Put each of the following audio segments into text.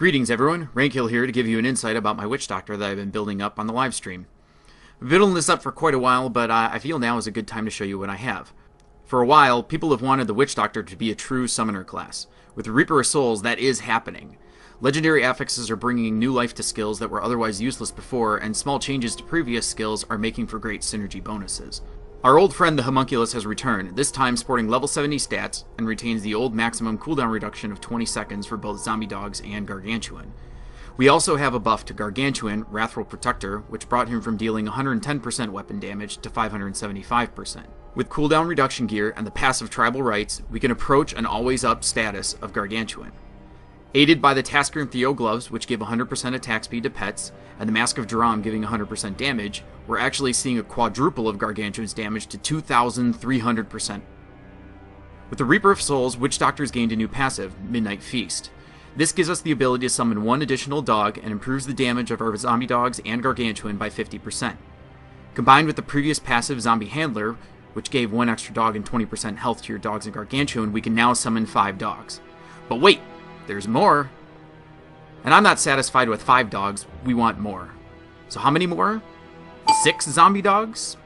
Greetings everyone, Rankhill here to give you an insight about my witch doctor that I've been building up on the live stream. I've been building this up for quite a while, but I feel now is a good time to show you what I have. For a while, people have wanted the witch doctor to be a true summoner class. With the Reaper of Souls, that is happening. Legendary affixes are bringing new life to skills that were otherwise useless before, and small changes to previous skills are making for great synergy bonuses. Our old friend the Homunculus has returned, this time sporting level 70 stats, and retains the old maximum cooldown reduction of 20 seconds for both zombie dogs and Gargantuan. We also have a buff to Gargantuan, Wrathful Protector, which brought him from dealing 110% weapon damage to 575%. With cooldown reduction gear and the passive Tribal Rights, we can approach an always-up status of Gargantuan. Aided by the Tasker and Theo gloves, which give 100% attack speed to pets, and the Mask of Duram giving 100% damage, we're actually seeing a quadruple of Gargantuan's damage to 2,300%. With the Reaper of Souls, Witch Doctor's gained a new passive, Midnight Feast. This gives us the ability to summon one additional dog and improves the damage of our zombie dogs and Gargantuan by 50%. Combined with the previous passive Zombie Handler, which gave one extra dog and 20% health to your dogs and Gargantuan, we can now summon 5 dogs. But wait! There's more. And I'm not satisfied with 5 dogs, we want more. So how many more? 6 zombie dogs?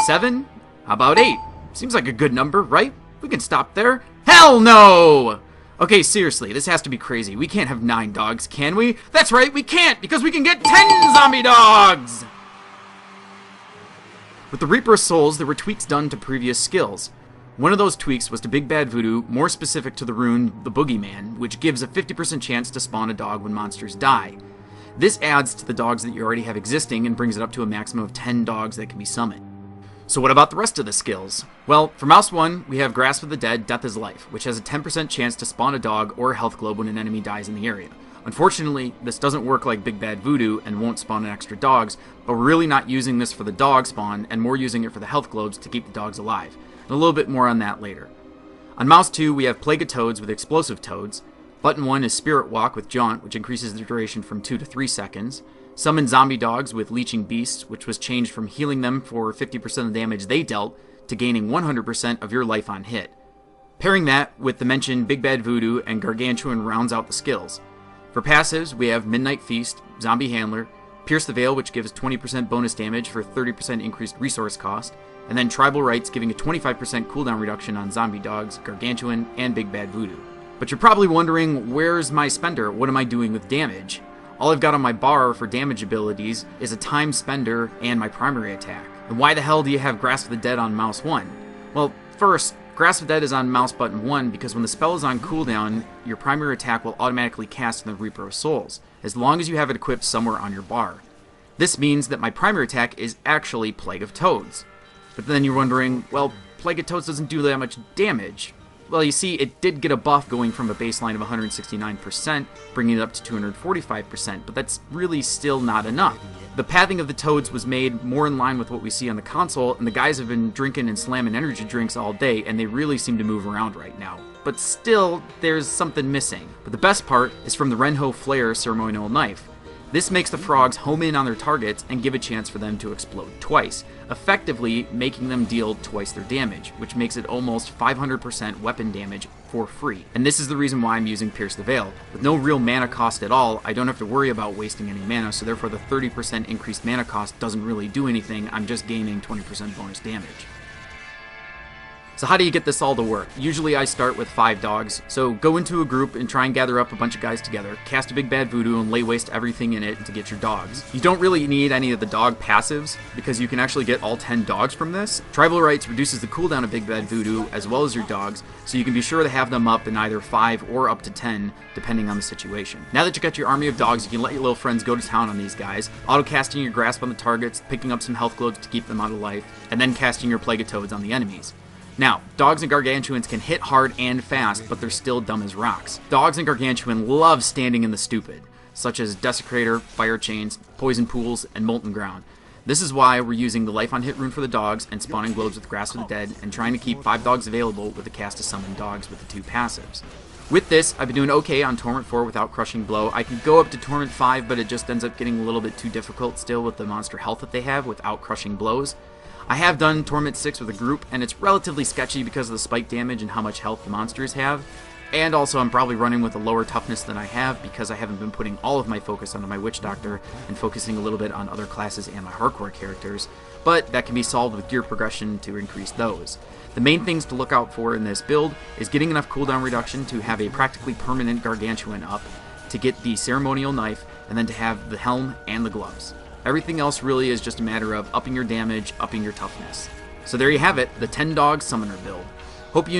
7? How about 8? Seems like a good number, right? We can stop there. Hell no! Okay, seriously, this has to be crazy. We can't have 9 dogs, can we? That's right, we can't, because we can get 10 zombie dogs! With the Reaper of Souls, there were tweaks done to previous skills. One of those tweaks was to Big Bad Voodoo, more specific to the rune the Boogeyman, which gives a 50% chance to spawn a dog when monsters die. This adds to the dogs that you already have existing and brings it up to a maximum of 10 dogs that can be summoned. So what about the rest of the skills? Well, for Mouse 1, we have Grasp of the Dead, Death is Life, which has a 10% chance to spawn a dog or a health globe when an enemy dies in the area. Unfortunately, this doesn't work like Big Bad Voodoo and won't spawn extra dogs, but we're really not using this for the dog spawn and more using it for the health globes to keep the dogs alive. And a little bit more on that later. On Mouse 2, we have Plague of Toads with Explosive Toads. Button 1 is Spirit Walk with Jaunt, which increases the duration from 2 to 3 seconds. Summon Zombie Dogs with Leeching Beasts, which was changed from healing them for 50% of the damage they dealt to gaining 100% of your life on hit. Pairing that with the mentioned Big Bad Voodoo and Gargantuan rounds out the skills. For passives, we have Midnight Feast, Zombie Handler, Pierce the Veil, which gives 20% bonus damage for 30% increased resource cost, and then Tribal Rights giving a 25% cooldown reduction on Zombie Dogs, Gargantuan, and Big Bad Voodoo. But you're probably wondering, where's my spender? What am I doing with damage? All I've got on my bar for damage abilities is a time spender and my primary attack. And why the hell do you have Grasp of the Dead on Mouse 1? Well, first, Grasp of the Dead is on Mouse button 1 because when the spell is on cooldown, your primary attack will automatically cast in the Reaper of Souls, as long as you have it equipped somewhere on your bar. This means that my primary attack is actually Plague of Toads. But then you're wondering, well, Plague of Toads doesn't do that much damage. Well, you see, it did get a buff going from a baseline of 169%, bringing it up to 245%, but that's really still not enough. The pathing of the Toads was made more in line with what we see on the console, and the guys have been drinking and slamming energy drinks all day, and they really seem to move around right now. But still, there's something missing. But the best part is from the Renho Flare Ceremonial Knife. This makes the frogs home in on their targets and give a chance for them to explode twice, effectively making them deal twice their damage, which makes it almost 500% weapon damage for free. And this is the reason why I'm using Pierce the Veil. With no real mana cost at all, I don't have to worry about wasting any mana, so therefore the 30% increased mana cost doesn't really do anything, I'm just gaining 20% bonus damage. So how do you get this all to work? Usually I start with 5 dogs, so go into a group and try and gather up a bunch of guys together, cast a Big Bad Voodoo and lay waste everything in it to get your dogs. You don't really need any of the dog passives, because you can actually get all 10 dogs from this. Tribal Rights reduces the cooldown of Big Bad Voodoo as well as your dogs, so you can be sure to have them up in either 5 or up to 10, depending on the situation. Now that you got your army of dogs, you can let your little friends go to town on these guys, auto-casting your Grasp on the targets, picking up some health globes to keep them out of life, and then casting your Plague of Toads on the enemies. Now, dogs and Gargantuans can hit hard and fast, but they're still dumb as rocks. Dogs and Gargantuan love standing in the stupid, such as Desecrator, Fire Chains, Poison Pools, and Molten Ground. This is why we're using the Life on Hit rune for the dogs and spawning globes with Grasp of the Dead and trying to keep 5 dogs available with the cast to summon dogs with the 2 passives. With this, I've been doing okay on Torment 4 without Crushing Blow. I can go up to Torment 5, but it just ends up getting a little bit too difficult still with the monster health that they have without Crushing Blows. I have done Torment 6 with a group, and it's relatively sketchy because of the spike damage and how much health the monsters have. And also, I'm probably running with a lower toughness than I have because I haven't been putting all of my focus onto my Witch Doctor and focusing a little bit on other classes and my hardcore characters, but that can be solved with gear progression to increase those. The main things to look out for in this build is getting enough cooldown reduction to have a practically permanent Gargantuan up, to get the ceremonial knife, and then to have the helm and the gloves. Everything else really is just a matter of upping your damage, upping your toughness. So there you have it, the 10 dog summoner build. Hope you